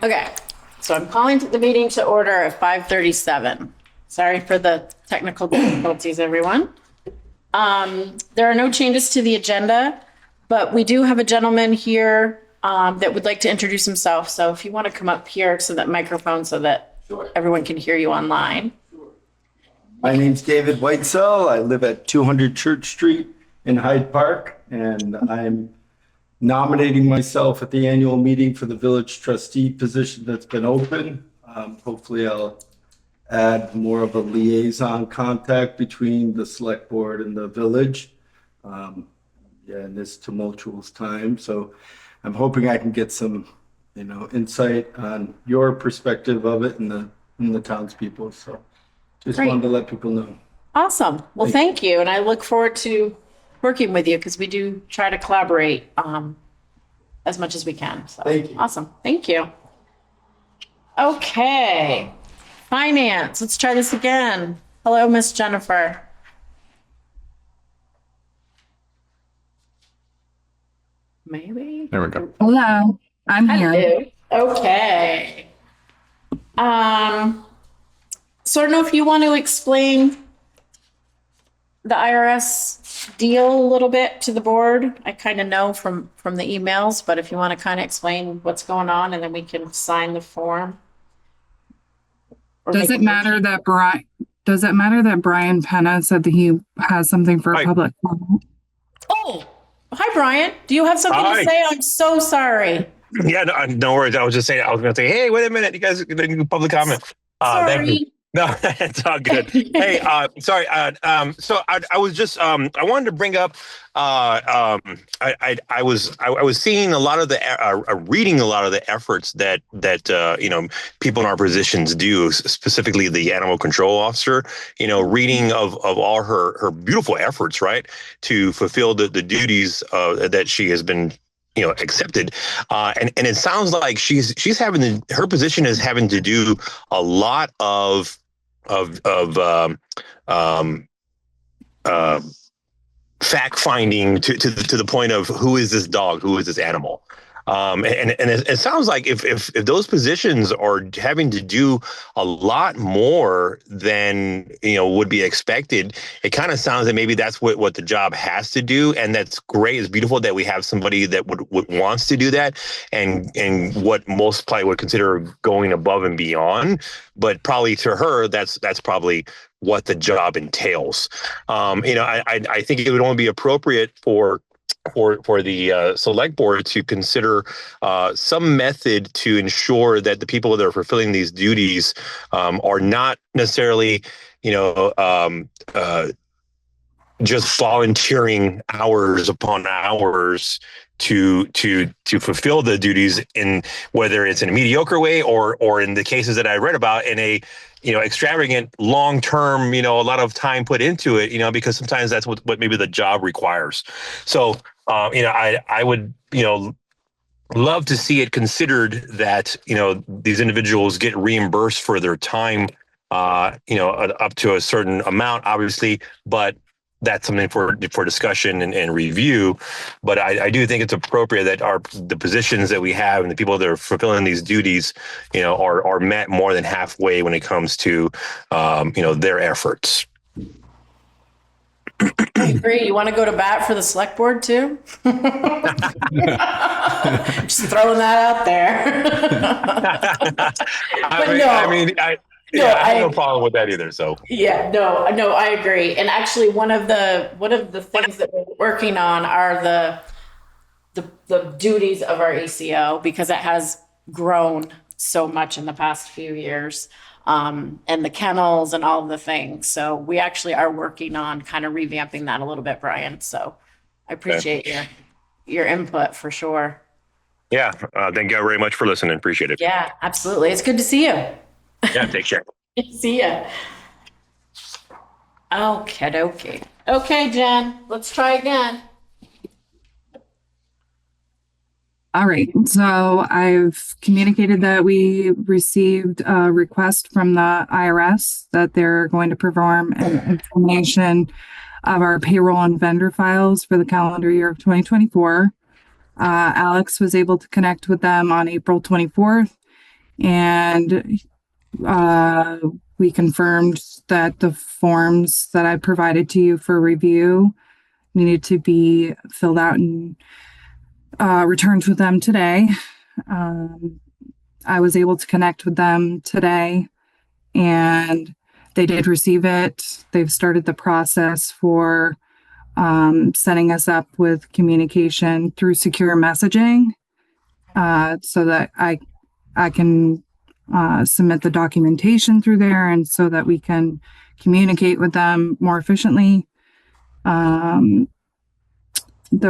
Okay, so I'm calling the meeting to order at 5:37. Sorry for the technical difficulties, everyone. There are no changes to the agenda, but we do have a gentleman here that would like to introduce himself. So if you want to come up here so that microphone so that everyone can hear you online. My name's David Whitesell. I live at 200 Church Street in Hyde Park, and I'm nominating myself at the annual meeting for the village trustee position that's been open. Hopefully I'll add more of a liaison contact between the select board and the village in this tumultuous time. So I'm hoping I can get some, insight on your perspective of it and the townspeople. So just Great. wanted to let people know. Awesome. Well, thank you. And I look forward to working with you because we do try to collaborate as much as we can. So Thank you. Awesome. Thank you. Okay. Finance. Let's try this again. Hello, Miss Jennifer. Maybe. There we go. Hello, I'm here. Hello. Okay. So I don't know if you want to explain the IRS deal a little bit to the board. I kind of know from the emails, but if you want to kind of explain what's going on and then we can sign the form. Or Does make it a matter motion. that Brian Penna said that he has something for Hi. public comment? Oh, hi, Brian. Do you have something Hi. to say? I'm so sorry. Yeah, no worries. I was just saying, I was going to say, hey, wait a minute. You guys are going to do public comment. Thank you. Sorry. No, it's all good. Hey, sorry. So I was just, I wanted to bring up, I was seeing a lot of the, reading a lot of the efforts that people in our positions do, specifically the animal control officer, reading of all her beautiful efforts, right, to fulfill the duties that she has been accepted. And it sounds like she's having her position is having to do a lot of fact finding to the point of who is this dog, who is this animal. And it sounds like if those positions are having to do a lot more than would be expected, it kind of sounds like maybe that's what the job has to do, and that's great. It's beautiful that we have somebody that would wants to do that, and what most probably would consider going above and beyond. But probably to her, that's probably what the job entails. I think it would only be appropriate for the select board to consider some method to ensure that the people that are fulfilling these duties are not necessarily, just volunteering hours upon hours to fulfill the duties, in whether it's in a mediocre way or in the cases that I read about in a extravagant, long-term, a lot of time put into it, because sometimes that's what maybe the job requires. So, I would, love to see it considered that, these individuals get reimbursed for their time, up to a certain amount, obviously, but that's something for discussion and review. But I do think it's appropriate that the positions that we have and the people that are fulfilling these duties, are met more than halfway when it comes to, their efforts. I agree. You want to go to bat for the select board too? Just throwing that out there. I have no problem with that either. So yeah, no, I agree. And actually, one of the things that we're working on are the duties of our ACO, because it has grown so much in the past few years, and the kennels and all of the things. So we actually are working on kind of revamping that a little bit, Brian. So I appreciate your input for sure. Yeah, thank you very much for listening. Appreciate it. Yeah, absolutely. It's good to see you. Yeah, take care. See ya. Okay. Okay, Jen, let's try again. All right, so I've communicated that we received a request from the IRS that they're going to perform an examination of our payroll and vendor files for the calendar year of 2024. Alex was able to connect with them on April 24th And we confirmed that the forms that I provided to you for review needed to be filled out and returned to them today. I was able to connect with them today, and they did receive it. They've started the process for setting us up with communication through secure messaging, so that I can submit the documentation through there, and so that we can communicate with them more efficiently. The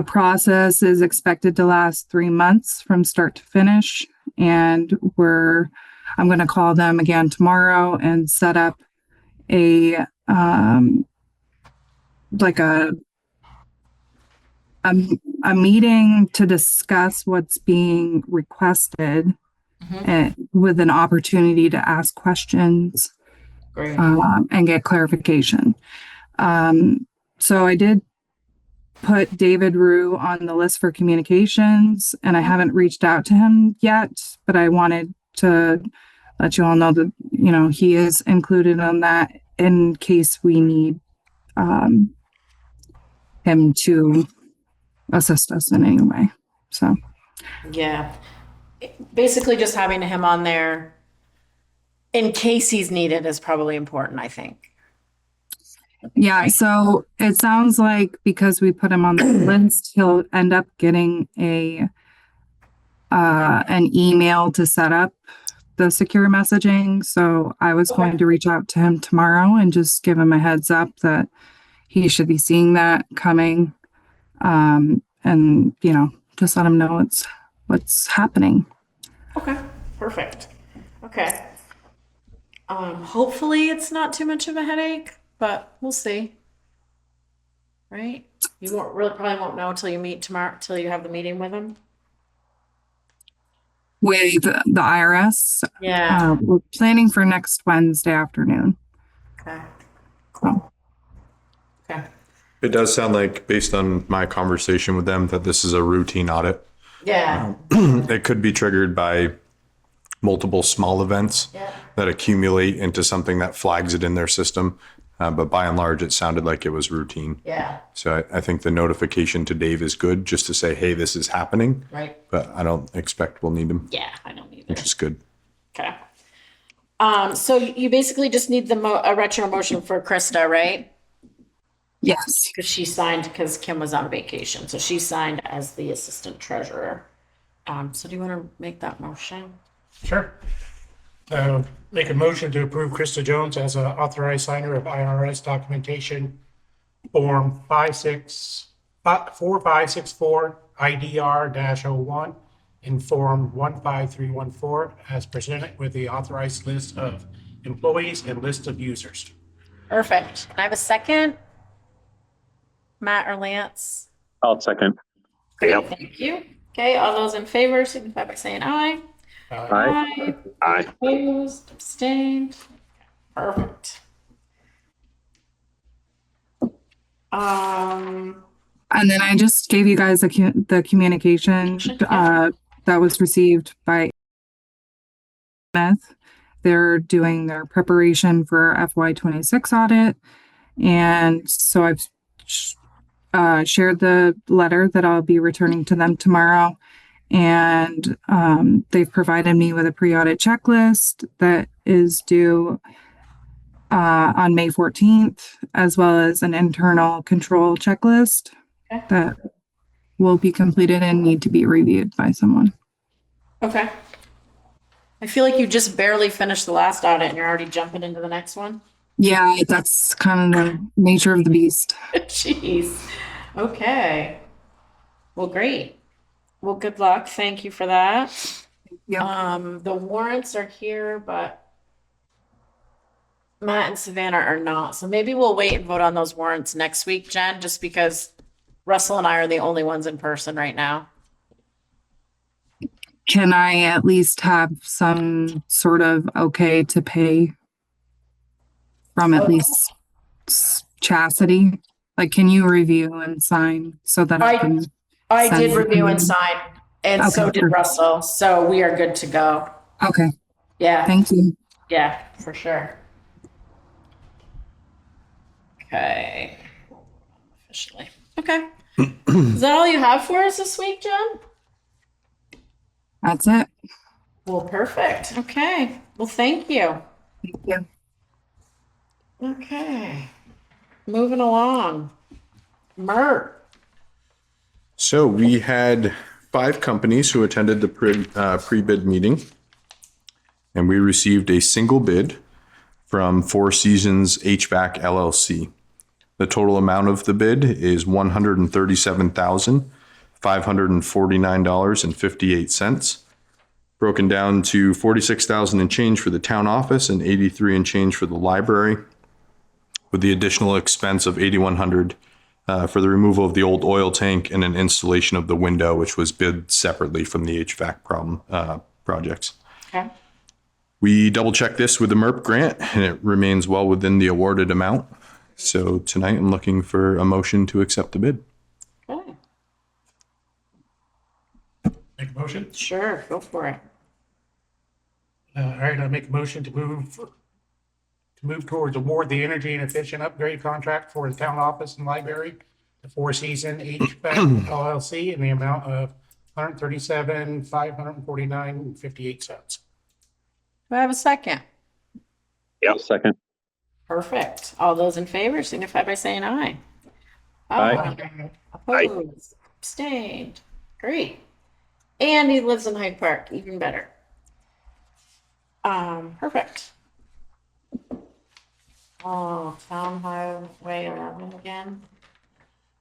process is expected to last 3 months from start to finish, and I'm going to call them again tomorrow and set up a like a meeting to discuss what's being requested, and with an opportunity to ask questions. Great. And get clarification. So I did put David Rue on the list for communications, and I haven't reached out to him yet, but I wanted to let you all know that, he is included on that in case we need him to assist us in any way. So, Yeah. Basically just having him on there in case he's needed is probably important, I think. yeah, so it sounds like because we put him on the list, he'll end up getting an email to set up the secure messaging. So I was going to reach out to him tomorrow and just give him a heads up that he should be seeing that coming. And, just let him know what's happening. Okay, perfect. Okay. Hopefully it's not too much of a headache, but we'll see. Right? You probably won't know till you meet tomorrow, till you have the meeting with him. With the IRS, Yeah. we're planning for next Wednesday afternoon. Okay. Cool. Okay. It does sound like, based on my conversation with them, that this is a routine audit. Yeah. It could be triggered by multiple small events Yeah. that accumulate into something that flags it in their system. But by and large, it sounded like it was routine. Yeah. So I think the notification to Dave is good, just to say, hey, this is happening. Right. But I don't expect we'll need him, Yeah, I don't either. which is good. Okay. So you basically just need a retro motion for Krista, right? Yes. Because she signed, because Kim was on vacation, so she signed as the assistant treasurer. So do you want to make that motion? Sure. Make a motion to approve Krista Jones as an authorized signer of IRS documentation form 4564 IDR-01 in form 15314 as presented with the authorized list of employees and list of users. Perfect. Can I have a second? Matt or Lance? I'll second. Great, thank you. Okay, all those in favor signify by saying aye. Aye. Aye. Opposed, abstained. Perfect. And then I just gave you guys the communication that was received by Smith. They're doing their preparation for FY26 audit. And so I've shared the letter that I'll be returning to them tomorrow. And they've provided me with a pre-audit checklist that is due on May 14th, as well as an internal control checklist that will be completed and need to be reviewed by someone. Okay. I feel like you just barely finished the last audit and you're already jumping into the next one. Yeah, that's kind of the nature of the beast. Jeez. Okay. Well, great. Well, good luck. Thank you for that. Yep. The warrants are here, but Matt and Savannah are not. So maybe we'll wait and vote on those warrants next week, Jen, just because Russell and I are the only ones in person right now. Can I at least have some sort of okay to pay from at least Chastity? Like, can you review and sign so that I can? I did send review and them? sign, and so Okay, did perfect. Russell. So we are good to go. Okay, Yeah, Thank you. yeah, for sure. Okay. Officially. Okay. Is that all you have for us this week, Jen? That's it. Well, perfect. Okay. Well, thank you. Thank you. Okay. Moving along. Mert. So we had 5 companies who attended the pre-bid meeting, and we received a single bid from Four Seasons HVAC LLC. The total amount of the bid is $137,549.58, broken down to $46,000 and change for the town office and $83,000 and change for the library, with the additional expense of $8,100 for the removal of the old oil tank and an installation of the window, which was bid separately from the HVAC projects. Okay. We double checked this with the MERP grant, and it remains well within the awarded amount. So tonight I'm looking for a motion to accept the bid. Okay. Make a motion? Sure. Go for it. All right, I make a motion to move towards award the energy and efficient upgrade contract for the town office and library, the Four Season HVAC LLC, in the amount of $137,549.58. Do I have a second? Yeah, second. Perfect. All those in favor signify by saying aye. Aye. Opposed, abstained. Great. And he lives in Hyde Park, even better. Perfect. Oh, Town Highway 11 again.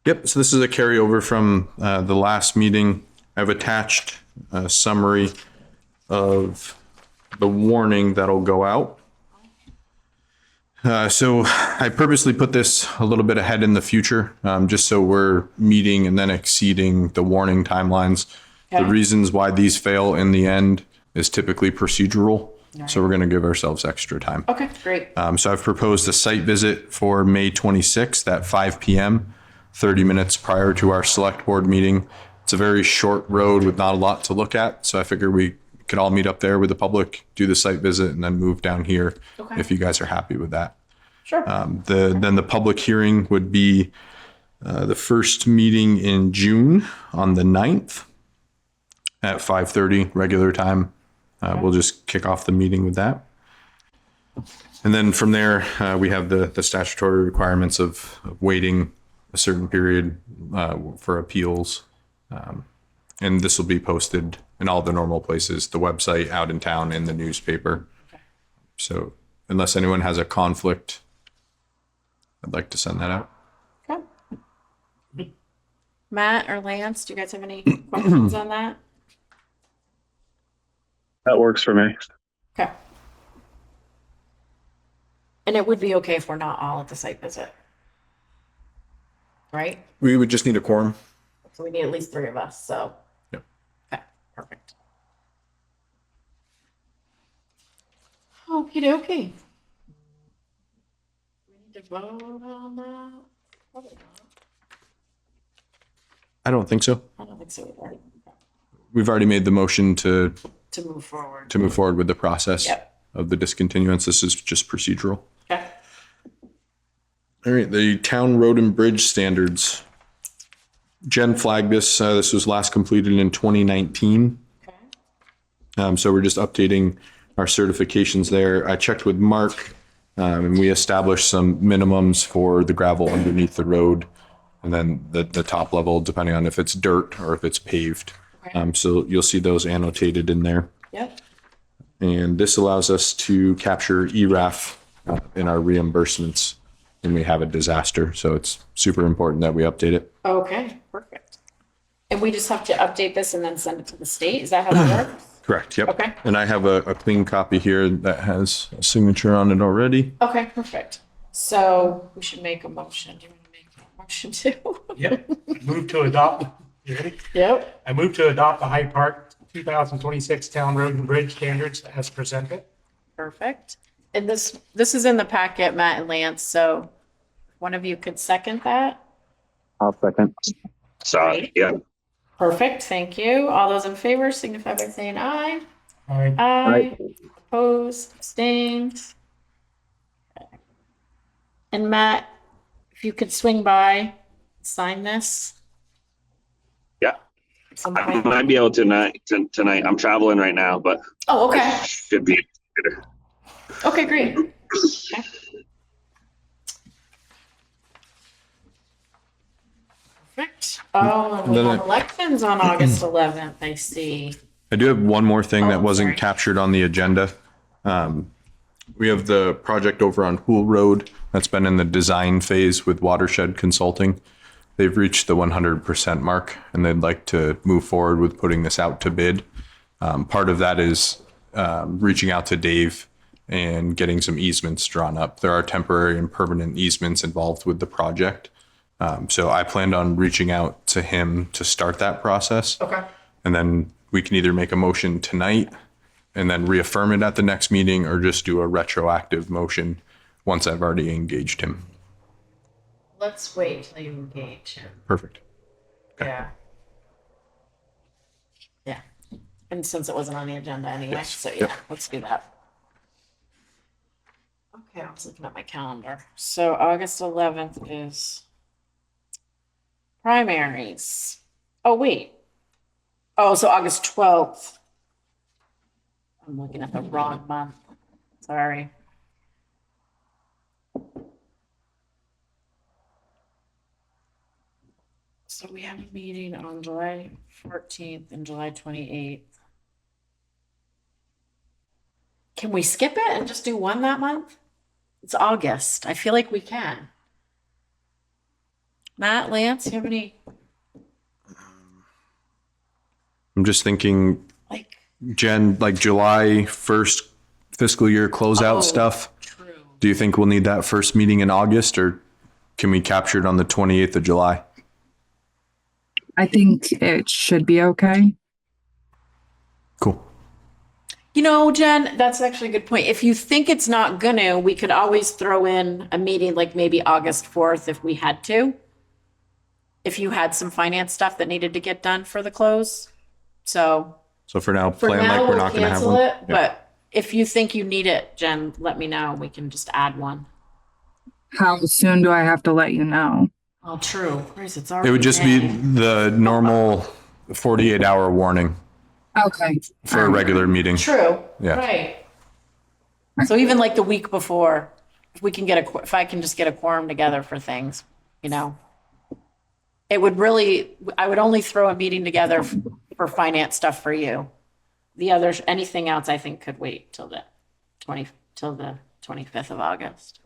Yep, so this is a carryover from the last meeting. I've attached a summary of the warning that'll go out. So I purposely put this a little bit ahead in the future, just so we're meeting and then exceeding the warning timelines. Okay. The reasons why these fail in the end is typically procedural. So we're going to give ourselves extra time. Okay, great. So I've proposed a site visit for May 26th at 5 p.m., 30 minutes prior to our select board meeting. It's a very short road with not a lot to look at. So I figure we could all meet up there with the public, do the site visit, and then move down here Okay. if you guys are happy with that. Sure. Then the public hearing would be the first meeting in June on the 9th at 5:30 regular time. We'll just kick off the meeting with that. And then from there, we have the statutory requirements of waiting a certain period for appeals. And this will be posted in all the normal places, the website, out in town, in the newspaper. So unless anyone has a conflict, I'd like to send that out. Okay. Matt or Lance, do you guys have any questions on that? That works for me. Okay. And it would be okay if we're not all at the site visit. Right? We would just need a quorum. So we need at least 3 of us, so. Yep. Okay, perfect. Okie dokie. We need to vote on that? Probably not. I don't think so. I don't think so either. We've already made the motion to To move forward. move forward with the process Yep. of the discontinuance. This is just procedural. Okay. All right, the town road and bridge standards. Jen flagged this. This was last completed in 2019. Okay. So we're just updating our certifications there. I checked with Mark, and we established some minimums for the gravel underneath the road, and then the top level, depending on if it's dirt or if it's paved. Okay. So you'll see those annotated in there. Yep. And this allows us to capture ERAF in our reimbursements when we have a disaster. So it's super important that we update it. Okay, perfect. And we just have to update this and then send it to the state? Is that how that works? Correct. Yep. Okay. And I have a clean copy here that has a signature on it already. Okay, perfect. So we should make a motion. Do you want to make a motion too? Yep. Move to adopt. You ready? Yep. I move to adopt the Hyde Park 2026 Town Road and Bridge Standards as presented. Perfect. And this is in the packet, Matt and Lance, so one of you could second that. I'll second. Sorry. Yeah. Perfect, thank you. All those in favor signify by saying aye. Aye. Aye. Opposed, abstained. And Matt, if you could swing by, sign this. Yeah. at some I point. might be able to tonight. I'm traveling right now, but Oh, okay. I should be. Okay, great. Okay. Perfect. Oh, and we have elections on August 11th, I see. I do have one more thing that wasn't sorry. captured on the agenda. We have the project over on Pool Road that's been in the design phase with Watershed Consulting. They've reached the 100% mark and they'd like to move forward with putting this out to bid. Part of that is reaching out to Dave and getting some easements drawn up. There are temporary and permanent easements involved with the project. So I planned on reaching out to him to start that process. Okay. And then we can either make a motion tonight and then reaffirm it at the next meeting or just do a retroactive motion once I've already engaged him. Let's wait till you engage him. Perfect. Yeah. Yeah. And since it wasn't on the agenda anyway, Yes. so yeah, Yep. let's do that. Okay, I was looking at my calendar. So August 11th is primaries. Oh, wait. Oh, so August 12th. I'm looking at the wrong month. Sorry. So we have a meeting on July 14th and July 28th. Can we skip it and just do one that month? It's August. I feel like we can. Matt, Lance, you have any, I'm just thinking, like, Jen, like July 1st fiscal year closeout Oh. stuff. true? Do you think we'll need that first meeting in August or can we capture it on the 28th of July? I think it should be okay. Cool. You know, Jen, that's actually a good point. If you think it's not gonna, we could always throw in a meeting like maybe August 4th if we had to. If you had some finance stuff that needed to get done for the close. So So for now, for plan now, like we're we'll not going to have cancel one. it, Yeah. but if you think you need it, Jen, let me know. We can just add one. How soon do I have to let you know? Oh, true. Chris, it's It already would just be May. the normal 48-hour warning Okay. for a regular meeting. True. Yeah. Right. So even like the week before, if we can get if I can just get a quorum together for things, you know, it would really, I would only throw a meeting together for finance stuff for you. The others, anything else I think could wait till the 25th of August.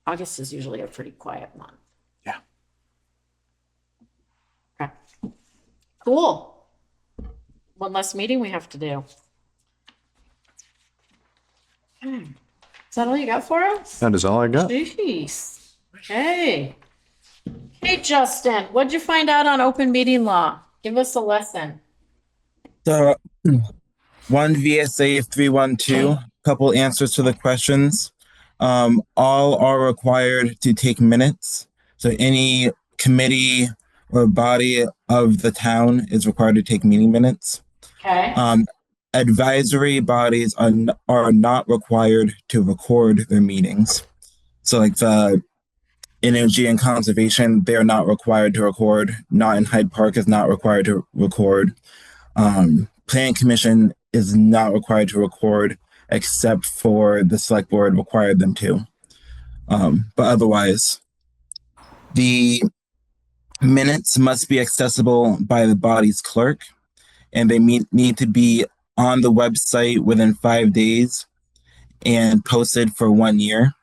August is usually a pretty quiet month. Yeah. Okay. Cool. One less meeting we have to do. Okay. Is that all you got for us? That is all I got. Jeez. Okay. Hey, Justin, what'd you find out on open meeting law? Give us a lesson. So, one VSA 312, couple answers to the questions. All are required to take minutes. So any committee or body of the town is required to take meeting minutes. Okay. Advisory bodies are not required to record their meetings. So like the Energy and Conservation, they're not required to record. Not in Hyde Park is not required to record. Planning Commission is not required to record, except for the Select Board required them to. But otherwise, the minutes must be accessible by the body's clerk, and they need to be on the website within 5 days and posted for 1 year.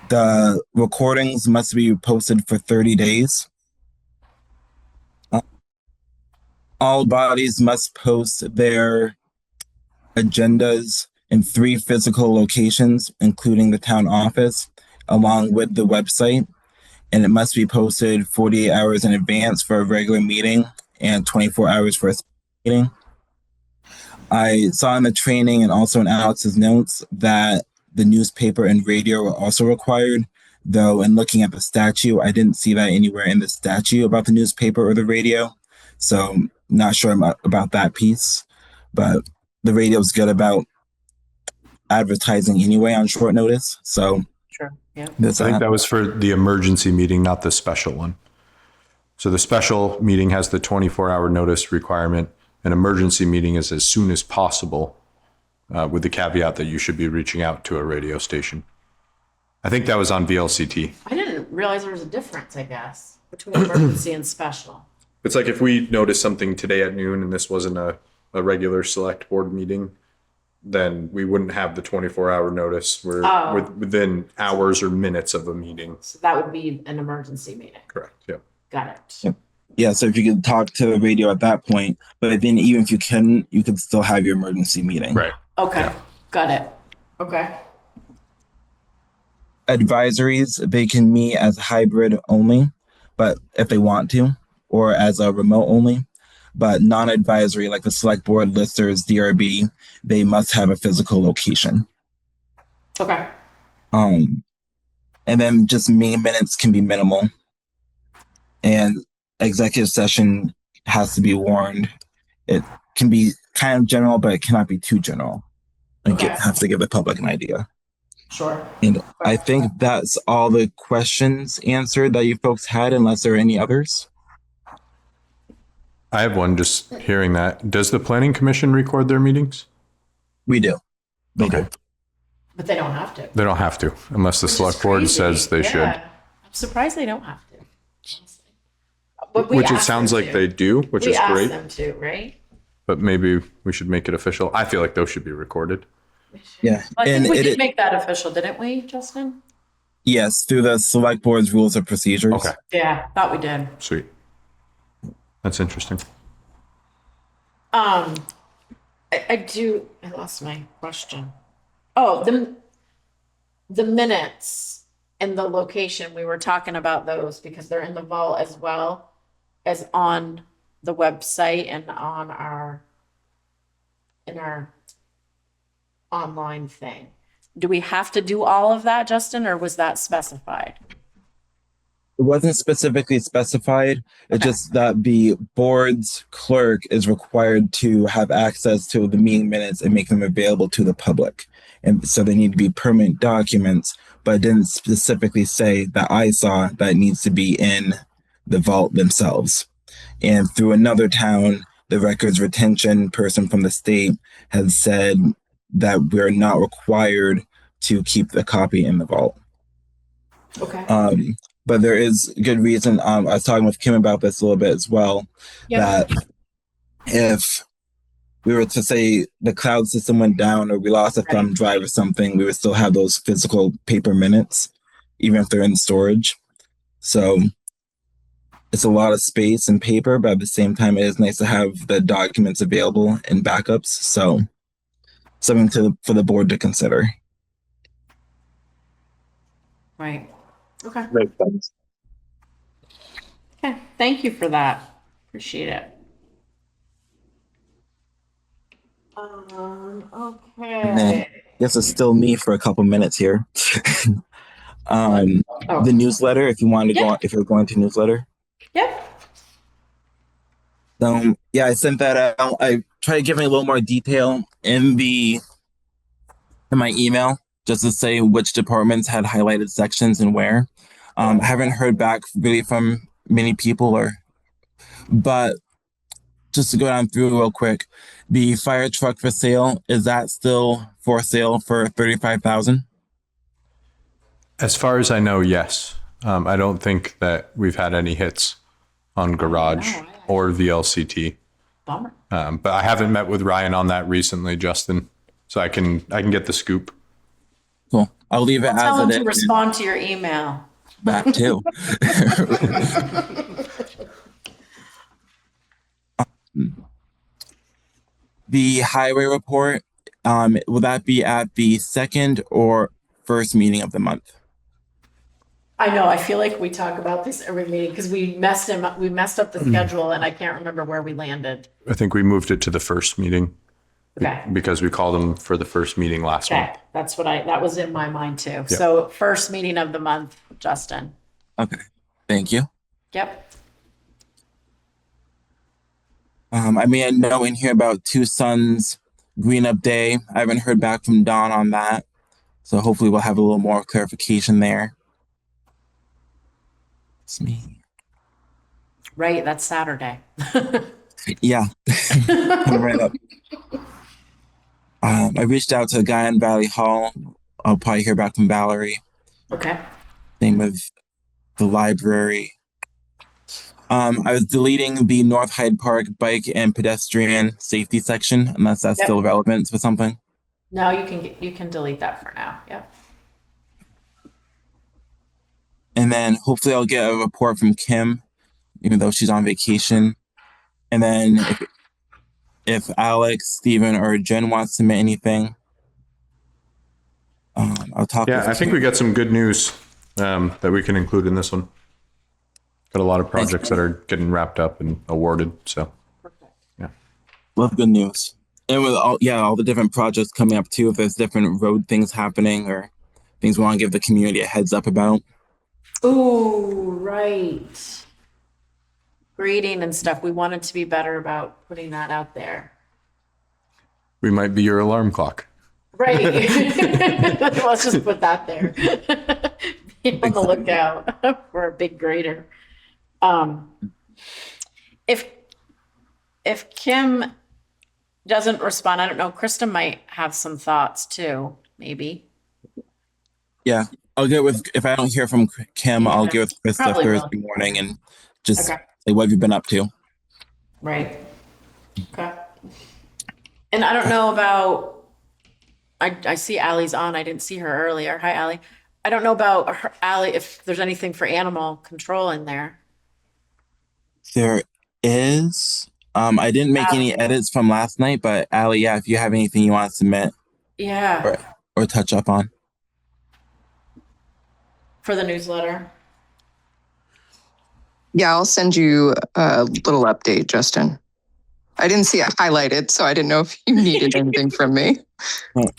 The recordings must be posted for 30 days. All bodies must post their agendas in 3 physical locations, including the town office, along with the website. And it must be posted 48 hours in advance for a regular meeting and 24 hours for a meeting. I saw in the training and also in Alex's notes that the newspaper and radio are also required, though in looking at the statute, I didn't see that anywhere in the statute about the newspaper or the radio. So not sure about that piece, but the radio's good about advertising anyway on short notice. So Sure. Yeah. I think that was for the emergency meeting, not the special one. So the special meeting has the 24-hour notice requirement. An emergency meeting is as soon as possible, with the caveat that you should be reaching out to a radio station. I think that was on VLCT. I didn't realize there was a difference, I guess, between emergency and special. It's like if we noticed something today at noon and this wasn't a regular select board meeting, then we wouldn't have the 24-hour notice. We're within hours or minutes of a meeting. So that would be an emergency meeting. Correct. Yeah. Got it. Yep. Yeah, so if you could talk to the radio at that point, but then even if you couldn't, you could still have your emergency meeting. Right. Okay. Yeah. Got it. Okay. Advisories, they can meet as hybrid only, but if they want to, or as a remote only. But non-advisory, like the select board, listers, DRB, they must have a physical location. Okay. And then just meeting minutes can be minimal. And executive session has to be warned. It can be kind of general, but it cannot be too general. Like Okay. it has to give the public an idea. Sure. And I think that's all the questions answered that you folks had, unless there are any others. I have one just hearing that. Does the planning commission record their meetings? We do. They do. But they don't have to. They don't have to, unless the Which is select board crazy. says they should. I'm surprised they don't have to. Honestly. But we Which it asked sounds them like to. they do, which we is asked great. them to, right? But maybe we should make it official. I feel like those should be recorded. Yeah. I And think we it, did make that official, didn't we, Justin? yes, through the select board's rules of procedures. Okay, Yeah, thought we did. sweet. That's interesting. I lost my question. Oh, the minutes and the location, we were talking about those because they're in the vault as well as on the website and on in our online thing. Do we have to do all of that, Justin, or was that specified? It wasn't specifically specified. It's Okay. just that the board's clerk is required to have access to the meeting minutes and make them available to the public. And so they need to be permanent documents, but it didn't specifically say that I saw that it needs to be in the vault themselves. And through another town, the records retention person from the state has said that we're not required to keep the copy in the vault. Okay. But there is good reason. I was talking with Kim about this a little bit as well. Yeah. That if we were to say the cloud system went down or we lost a thumb drive or something, we would still have those physical paper minutes, even if they're in storage. So it's a lot of space and paper, but at the same time, it is nice to have the documents available in backups. So something for the board to consider. Right. Okay. Makes sense. Okay. Thank you for that. Appreciate it. Okay. And then, yes, it's still me for a couple minutes here. Oh. The newsletter, if you wanted to go Yeah. on, if you're going to newsletter. Yep. Yeah, I sent that out. I tried giving a little more detail in my email, just to say which departments had highlighted sections and where. I haven't heard back really from many people, but just to go down through real quick, the fire truck for sale, is that still for sale for $35,000? As far as I know, yes. I don't think that we've had any hits on garage No, or VLCT. Bummer. But I haven't met with Ryan on that recently, Justin. So I can get the scoop. Cool. I'll leave it Tell them as to it is. respond to your email. That too. The highway report, will that be at the second or first meeting of the month? I know. I feel like we talk about this every meeting because we messed up the schedule, and I can't remember where we landed. I think we moved it to the first meeting Okay. because we called them for the first meeting last Okay. month. That's that was in my mind too. So first meeting of the month, Justin. Okay. Thank you. Yep. I made a note in here about Two Suns Green Up Day. I haven't heard back from Don on that. So hopefully we'll have a little more clarification there. It's me. Right, that's Saturday. Yeah. Coming right up. I reached out to Guyan Valley Hall. I'll probably hear back from Valerie. Okay. Same with the library. I was deleting the North Hyde Park bike and pedestrian safety section, unless that's Yep. still relevant for something. No, you can delete that for now. Yep. And then hopefully I'll get a report from Kim, even though she's on vacation. And then if Alex, Steven, or Jen wants to submit anything, I'll talk. Yeah, with I think we got some good news that we can include in this one. Got a lot of projects that are getting wrapped up and awarded. So, yeah. Love good news. And with all the different projects coming up too, if there's different road things happening or things we want to give the community a heads up about. Ooh, right. Grading and stuff. We wanted to be better about putting that out there. We might be your alarm clock. Right. Let's just put that there. Be on the lookout for a big grader. If Kim doesn't respond, I don't know, Krista might have some thoughts too, maybe. Yeah, I'll get with, if I don't hear from Kim, I'll get with Krista Probably will. Thursday morning and just Okay. say, what have you been up to? Right. Okay. And I don't know about, I see Allie's on. I didn't see her earlier. Hi, Allie. I don't know about her, Allie, if there's anything for animal control in there. There is. I didn't make any edits from last night, but Allie, yeah, if you have anything you want to submit Yeah. or touch up on. For the newsletter. Yeah, I'll send you a little update, Justin. I didn't see it highlighted, so I didn't know if you needed anything from me.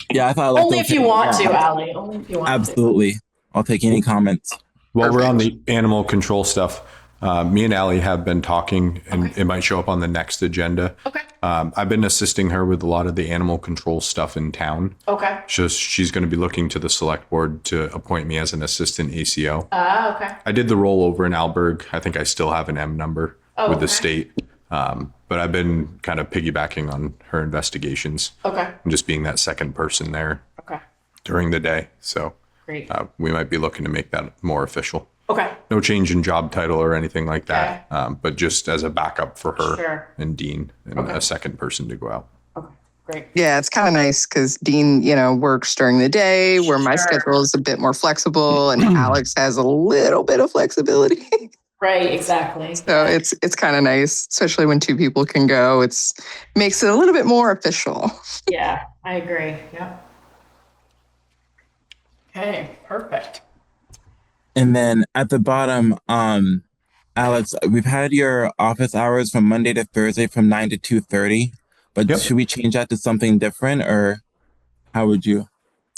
Yeah, I thought I left Only if okay. you want to, Yeah, Allie. Only if you want to. absolutely. I'll take any comments. While we're on the animal control stuff, me and Allie have been talking, and it might show up on the next agenda. Okay. I've been assisting her with a lot of the animal control stuff in town. Okay. She's going to be looking to the select board to appoint me as an assistant ACO. Okay. I did the rollover in Alberg. I think I still have an M number with the state. But I've been kind of piggybacking on her investigations Okay. and just being that second person there Okay. during the day. So Great. we might be looking to make that more official. Okay. No change in job title or anything like that, but just as a backup for her Sure. and Dean and a second person to go out. Okay. Great. Yeah, it's kind of nice because Dean, works during the day where my Sure. schedule is a bit more flexible and Alex has a little bit of flexibility. Right. Exactly. So it's kind of nice, especially when two people can go. It's makes it a little bit more official. Yeah, I agree. Yep. Okay. Perfect. And then at the bottom, Alex, we've had your office hours from Monday to Thursday from 9 to 2:30, but Yep. should we change that to something different, or how would you?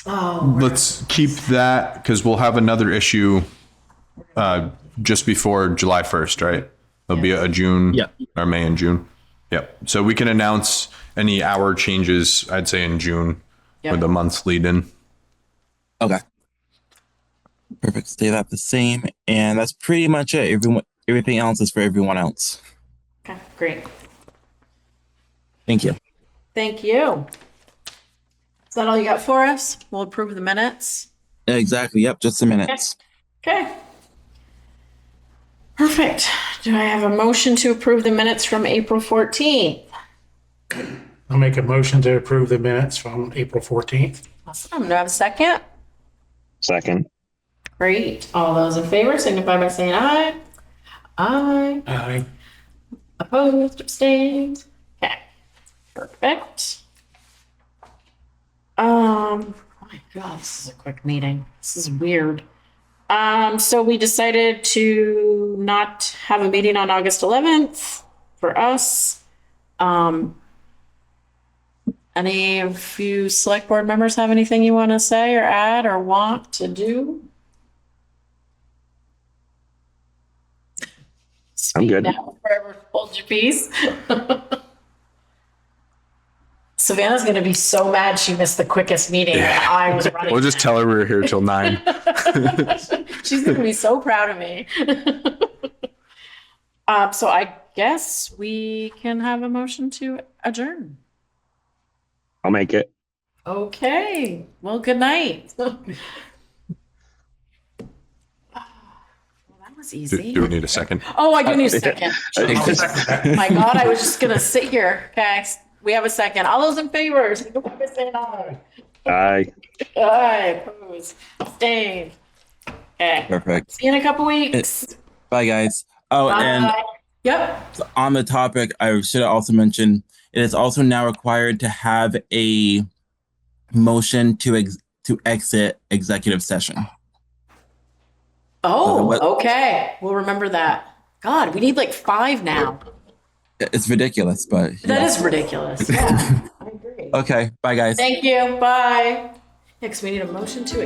Oh. Let's keep that because we'll have another issue just before July 1st, right? There'll be a June or May and June. Yep. So we can announce any hour changes, I'd say in June with the months lead in. Okay. Perfect. Stay that the same. And that's pretty much it. Everything else is for everyone else. Okay. Great. Thank you. Thank you. Is that all you got for us? We'll approve the minutes. Exactly. Yep. Just a minute. Okay. Perfect. Do I have a motion to approve the minutes from April 14th? I'll make a motion to approve the minutes from April 14th. Awesome. Do I have a second? Second. Great. All those in favor signify by saying aye. Aye. Aye. Opposed, abstained. Okay. Perfect. Oh my God, this is a quick meeting. This is weird. So we decided to not have a meeting on August 11th for us. Any of you select board members have anything you want to say or add or want to do? I'm good. Now, forever hold your peace. Savannah's gonna be so mad she missed the quickest meeting and I was running. We'll just tell her we were here till 9. She's gonna be so proud of me. So I guess we can have a motion to adjourn. I'll make it. Okay, well, good night. Well, that was easy. Do we need a second? Oh, I do need a second. My God, I was just gonna sit here. Okay, we have a second. All those in favor, signify by saying aye. Aye. Aye, opposed, abstained. Okay, Perfect. see you in a couple weeks. Bye, guys. Oh, and Bye. Yep. on the topic, I should also mention it is also now required to have a motion to exit executive session. Oh, what- okay. We'll remember that. God, we need like 5 now. It's ridiculous, but That is ridiculous. Yeah, I agree. okay. Bye, guys. Thank you. Bye. Next, we need a motion to